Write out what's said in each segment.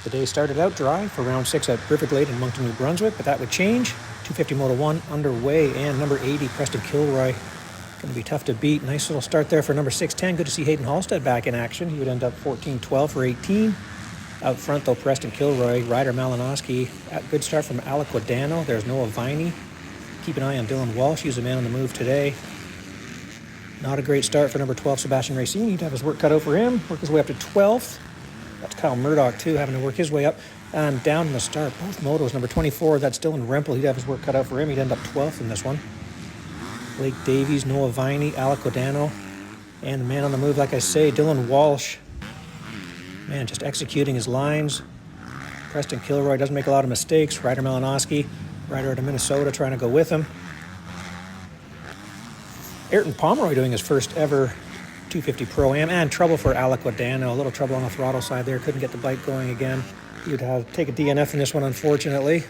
The day started out dry for round 6 at River Glade in Moncton, New Brunswick, but that would change. 250 Moto 1 underway, and number 80, Preston Kilroy, going to be tough to beat. Nice little start there for number 610. Good to see Hayden Halstead back in action. He would end up 14-12 for 18. Out front, though, Preston Kilroy, Ryder Malinowski. Good start from Aliquidano. There's Noah Viney. Keep an eye on Dylan Walsh. He's a man on the move today. Not a great start for number 12, Sebastian Racine. He'd have his work cut out for him. Work his way up to 12th. That's Kyle Murdoch, too, having to work his way up. And down in the start, both motos. Number 24, that's Dylan Rempel. He'd have his work cut out for him. He'd end up 12th in this one. Blake Davies, Noah Viney, Aliquidano. And the man on the move, like I say, Dylan Walsh. Man, just executing his lines. Preston Kilroy doesn't make a lot of mistakes. Ryder Malinowski, rider out of Minnesota, trying to go with him. Ayrton Pomeroy doing his first ever 250 Pro-Am, and trouble for Aliquidano. A little trouble on the throttle side there. Couldn't get the bike going again. He would have take a DNF in this one, unfortunately.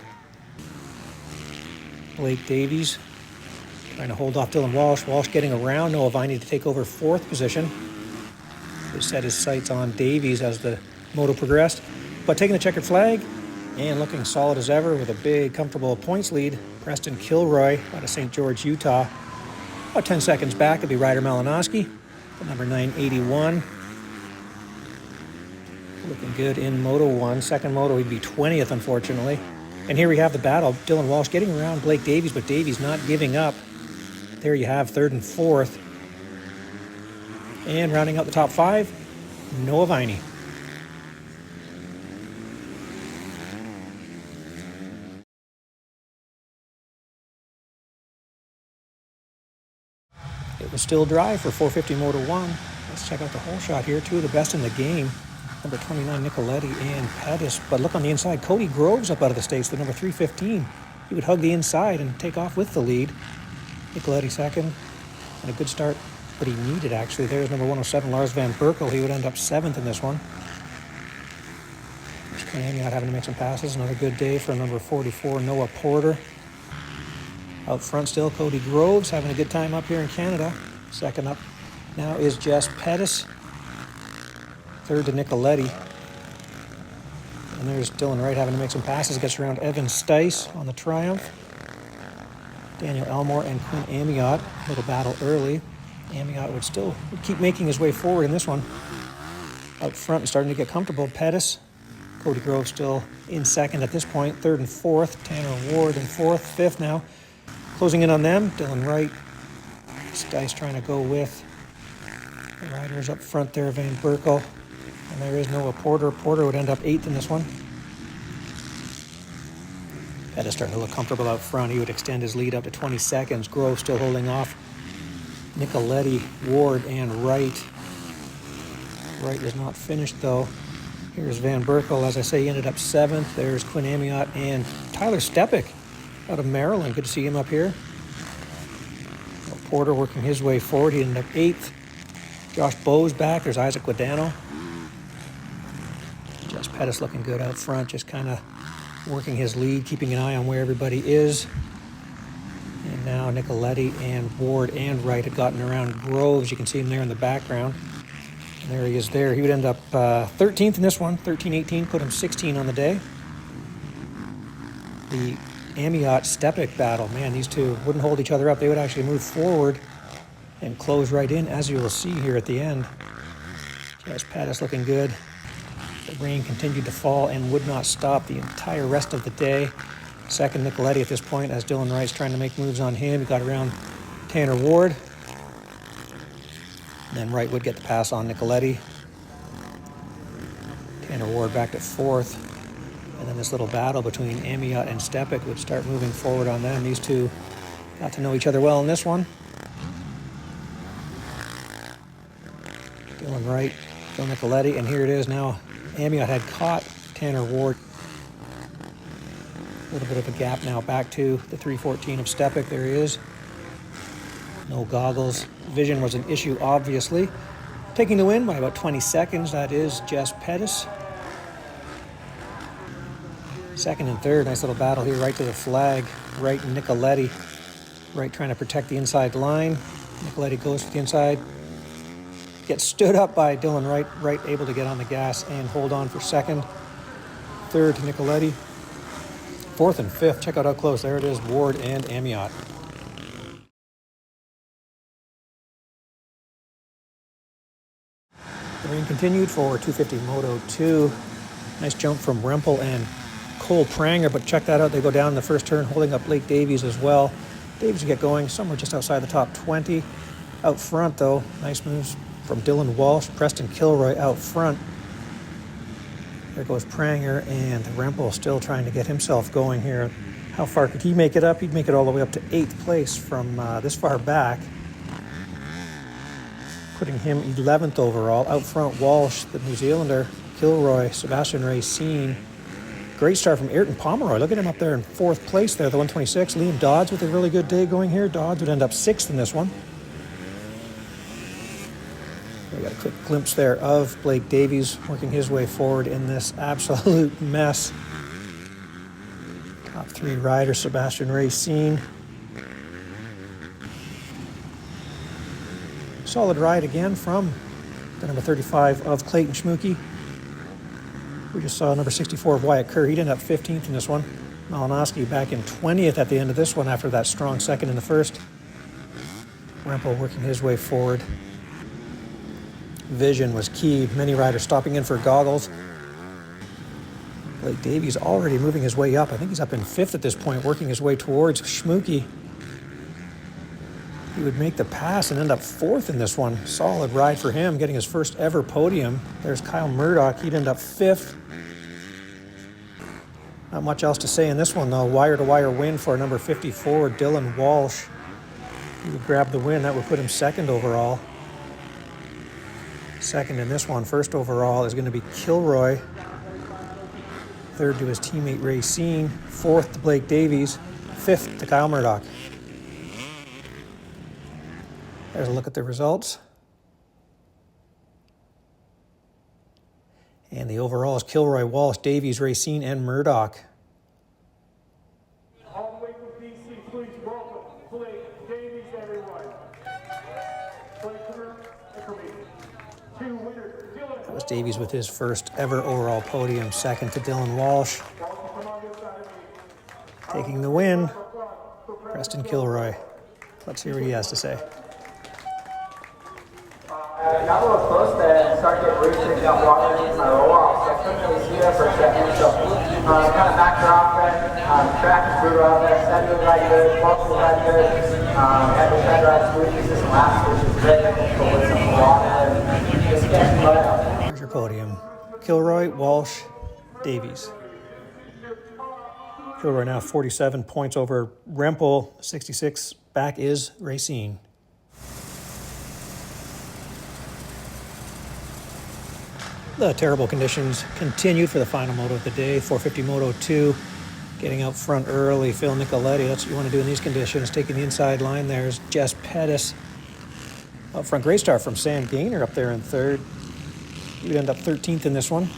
Blake Davies trying to hold off Dylan Walsh. Walsh getting around Noah Viney to take over 4th position. He set his sights on Davies as the moto progressed. But taking the checkered flag and looking solid as ever with a big, comfortable points lead. Preston Kilroy out of St. George, Utah. About 10 seconds back, it'll be Ryder Malinowski, the number 981. Looking good in Moto 1. Second moto, he'd be 20th, unfortunately. And here we have the battle. Dylan Walsh getting around Blake Davies, but Davies not giving up. There you have 3rd and 4th. And rounding out the top 5, Noah Viney. It was still dry for 450 Moto 1. Let's check out the whole shot here. 2 of the best in the game. Number 29, Nicoletti and Pettis. But look on the inside, Cody Groves up out of the States, the number 315. He would hug the inside and take off with the lead. Nicoletti second. And a good start, but he needed actually. There's number 107, Lars Van Berkel. He would end up 7th in this one. Miami out having to make some passes. Another good day for number 44, Noah Porter. Out front still, Cody Groves having a good time up here in Canada. Second up now is Jess Pettis. 3rd to Nicoletti. And there's Dylan Wright having to make some passes. Gets around Evan Stice on the Triumph. Daniel Elmore and Quinn Amiot. A little battle early. Amiot would keep making his way forward in this one. Out front and starting to get comfortable. Pettis. Cody Groves still in second at this point. 3rd and 4th. Tanner Ward in 4th. 5th now. Closing in on them, Dylan Wright. Stice trying to go with the riders up front there, Van Berkel. And there is Noah Porter. Porter would end up 8th in this one. Pettis starting to look comfortable out front. He would extend his lead up to 20 seconds. Grove still holding off Nicoletti, Ward, and Wright. Wright is not finished, though. Here's Van Berkel. As I say, he ended up 7th. There's Quinn Amiot and Tyler Stepik out of Maryland. Good to see him up here. Porter working his way forward. He ended up 8th. Josh Bowe's back. There's Isaac Guadano. Jess Pettis looking good out front. Just kind of working his lead, keeping an eye on where everybody is. And now Nicoletti and Ward and Wright had gotten around Groves. You can see him there in the background. And there he is there. He would end up 13th in this one. 13-18, put him 16 on the day. The Amiot Stepik battle. Man, these two wouldn't hold each other up. They would actually move forward and close right in, as you will see here at the end. Jess Pettis looking good. The rain continued to fall and would not stop the entire rest of the day. Second, Nicoletti at this point, as Dylan Wright's trying to make moves on him. He got around Tanner Ward. And then Wright would get the pass on Nicoletti. Tanner Ward back to 4th. And then this little battle between Amiot and Stepik would start moving forward on them. These two got to know each other well in this one. Dylan Wright, Phil Nicoletti, and here it is now. Amiot had caught Tanner Ward. A little bit of a gap now back to the 314 of Stepik. There he is. No goggles. Vision was an issue, obviously. Taking the win by about 20 seconds, that is Jess Pettis. Second and third, nice little battle here, right to the flag. Wright and Nicoletti. Wright trying to protect the inside line. Nicoletti goes for the inside. Gets stood up by Dylan Wright. Wright able to get on the gas and hold on for second. third to Nicoletti. Fourth and fifth. Check out how close. There it is, Ward and Amiot. The rain continued for 250 Moto 2. Nice jump from Rempel and Cole Pranger, but check that out. They go down in the first turn, holding up Blake Davies as well. Davies will get going somewhere just outside the top 20. Out front, though, nice moves from Dylan Walsh, Preston Kilroy out front. There goes Pranger, and Rempel still trying to get himself going here. How far could he make it up? He'd make it all the way up to 8th place from this far back, putting him 11th overall. Out front, Walsh, the New Zealander, Kilroy, Sebastian Racine. Great start from Ayrton Pomeroy. Look at him up there in 4th place there, the 126. Liam Dodds with a really good day going here. Dodds would end up 6th in this one. We got a quick glimpse there of Blake Davies working his way forward in this absolute mess. Top 3 rider, Sebastian Racine. Solid ride again from the number 35 of Clayton Schmooky. We just saw number 64 of Wyatt Kerr. He'd end up 15th in this one. Malinowski back in 20th at the end of this one after that strong second in the first. Rempel working his way forward. Vision was key. Many riders stopping in for goggles. Blake Davies already moving his way up. I think he's up in 5th at this point, working his way towards Schmooky. He would make the pass and end up 4th in this one. Solid ride for him, getting his first ever podium. There's Kyle Murdoch. He'd end up 5th. Not much else to say in this one, though. Wire-to-wire win for number 54, Dylan Walsh. He would grab the win. That would put him 2nd overall. 2nd in this one. 1st overall is going to be Kilroy. 3rd to his teammate Racine. 4th to Blake Davies. 5th to Kyle Murdoch. There's a look at the results. And the overall is Kilroy, Walsh, Davies, Racine, and Murdoch. All the way from DC, please welcome Blake Davies, everyone. Two winners, Dylan. That was Davies with his first ever overall podium. 2nd to Dylan Walsh. Taking the win, Preston Kilroy. Let's hear what he has to say. Got a little close there and started getting rooted, got water in my roll off, so I couldn't really see her for a second. So kind of backed her off there, track and threw her out there, set was right good, box was right good. Had to try to ride smooth this last, which is great, with some water and just getting right out there. Here's your podium. Kilroy, Walsh, Davies. Kilroy now 47 points over Rempel, 66. Back is Racine. The terrible conditions continued for the final moto of the day. 450 Moto 2, getting out front early. Phil Nicoletti, that's what you want to do in these conditions. Taking the inside line, there's Jess Pettis. Up front, great start from Sam Gaynor up there in 3rd. He would end up 13th in this one.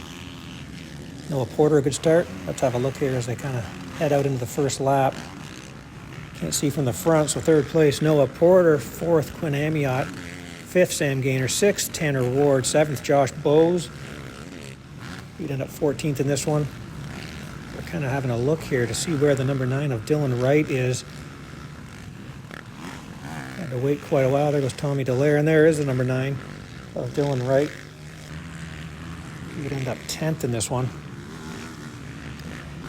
Noah Porter, a good start. Let's have a look here as they kind of head out into the first lap. Can't see from the front, so 3rd place, Noah Porter. 4th, Quinn Amiot. 5th, Sam Gaynor. 6th, Tanner Ward. 7th, Josh Bowes. He'd end up 14th in this one. We're kind of having a look here to see where the number 9 of Dylan Wright is. Had to wait quite a while. There goes Tommy Dallaire, and there is the number 9 of Dylan Wright. He'd end up 10th in this one.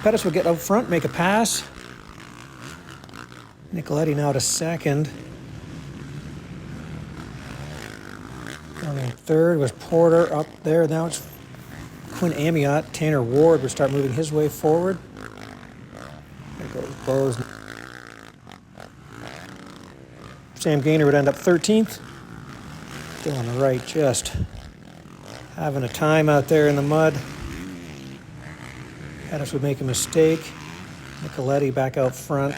Pettis would get up front, make a pass. Nicoletti now to 2nd. Down in 3rd was Porter up there. Now it's Quinn Amiot. Tanner Ward would start moving his way forward. There goes Bowes. Sam Gaynor would end up 13th. Dylan Wright just having a time out there in the mud. Pettis would make a mistake. Nicoletti back out front.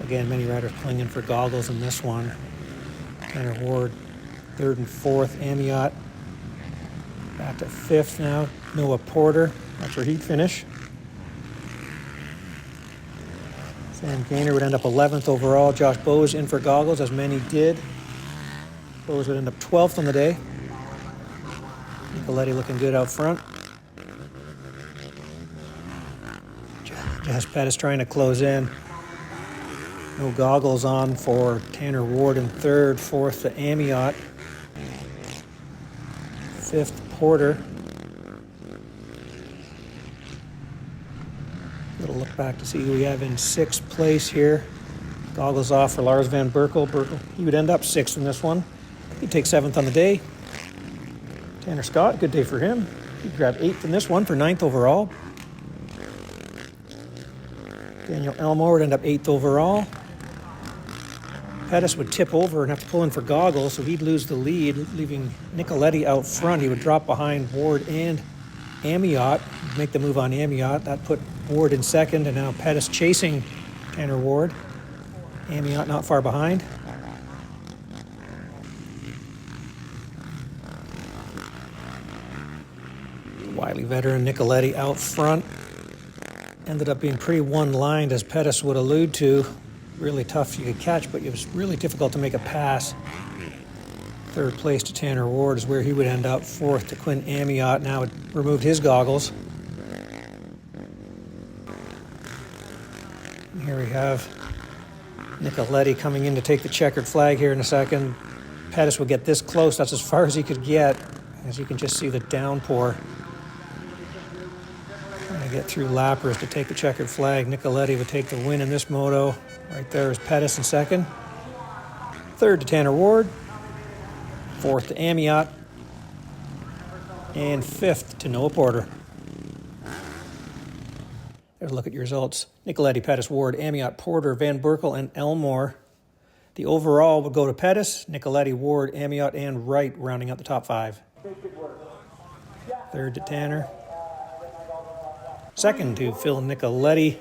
Again, many riders pulling in for goggles in this one. Tanner Ward, 3rd and 4th. Amiot back to 5th now. Noah Porter, that's where he'd finish. Sam Gaynor would end up 11th overall. Josh Bowes in for goggles, as many did. Bowes would end up 12th on the day. Nicoletti looking good out front. Jess Pettis trying to close in. No goggles on for Tanner Ward in third. Fourth to Amiot. Fifth, Porter. Little look back to see who we have in sixth place here. Goggles off for Lars Van Berkel. He would end up sixth in this one. He'd take seventh on the day. Tanner Scott, good day for him. He'd grab eighth in this one for ninth overall. Daniel Elmore would end up eighth overall. Pettis would tip over and have to pull in for goggles, so he'd lose the lead, leaving Nicoletti out front. He would drop behind Ward and Amiot, make the move on Amiot. That put Ward in second, and now Pettis chasing Tanner Ward. Amiot not far behind. Wily veteran Nicoletti out front. Ended up being pretty one-lined, as Pettis would allude to. Really tough you could catch, but it was really difficult to make a pass. Third place to Tanner Ward is where he would end up. Fourth to Quinn Amiot. Now it removed his goggles. And here we have Nicoletti coming in to take the checkered flag here in a second. Pettis would get this close. That's as far as he could get. As you can just see the downpour. Trying to get through lappers to take the checkered flag. Nicoletti would take the win in this moto. Right there is Pettis in second. Third to Tanner Ward. Fourth to Amiot. And fifth to Noah Porter. There's a look at your results. Nicoletti, Pettis, Ward, Amiot, Porter, Van Berkel, and Elmore. The overall would go to Pettis, Nicoletti, Ward, Amiot, and Wright, rounding out the top five. Third to Tanner. Second to Phil Nicoletti,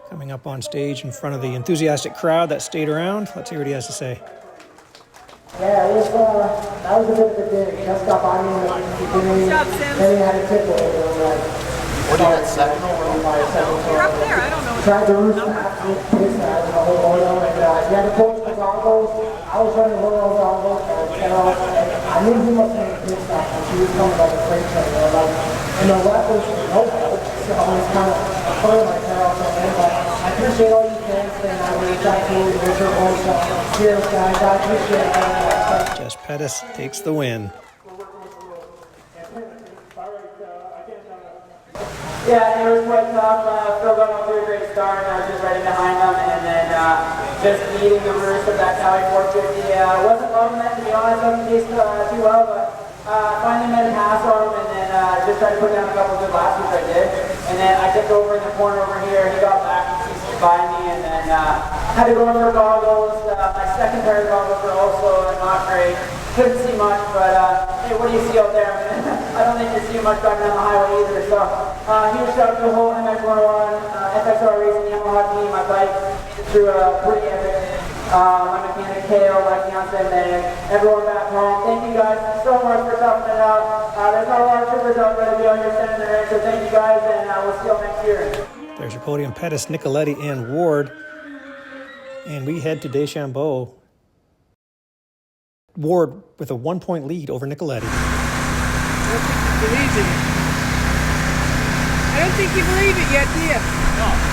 coming up on stage in front of the enthusiastic crowd that stayed around. Let's hear what he has to say. Yeah, it was, that was a bit of a day. Just got by me in the beginning. Then he had a tip over. What do you got, second overall? You're up there, I don't know. Tried to roost the absolute piss out of the whole moto, and he had to pull the goggles. I was trying to roll those goggles, and I knew he must have made a pit stop, and she was coming like a freight train. And like, that was no help, so I was kind of afraid myself, but I appreciate all you fans, and I really tried to with your voice. Cheers, guys, I appreciate it. Jess Pettis takes the win. Yeah, it was quite tough. Phil got off to a great start, and I was just right behind him, and then just beating the roost of that Cali 450. Wasn't loving it, to be honest, I wasn't too well, but finally made a pass on him, and then just tried to put down a couple of good laps, which I did. And then I tipped over in the corner over here. He got back and CC'd by me, and then had to go in for goggles. My second pair of goggles were also not great. Couldn't see much, but hey, what do you see out there, man? I don't think you see much driving down the highway either. So huge shout out to the whole MX 101, FXR Racing, Yamaha team, my bike, through a pretty epic. My mechanic Kale, my fiance Meg, everyone back home. Thank you guys so much for toughing it out. There's not a lot of troopers out there to be on your stand there, so thank you guys, and we'll see you all next year. There's your podium, Pettis, Nicoletti, and Ward. And we head to Deschambault. Ward with a 1-point lead over Nicoletti. I don't think he believes it yet, do you? No.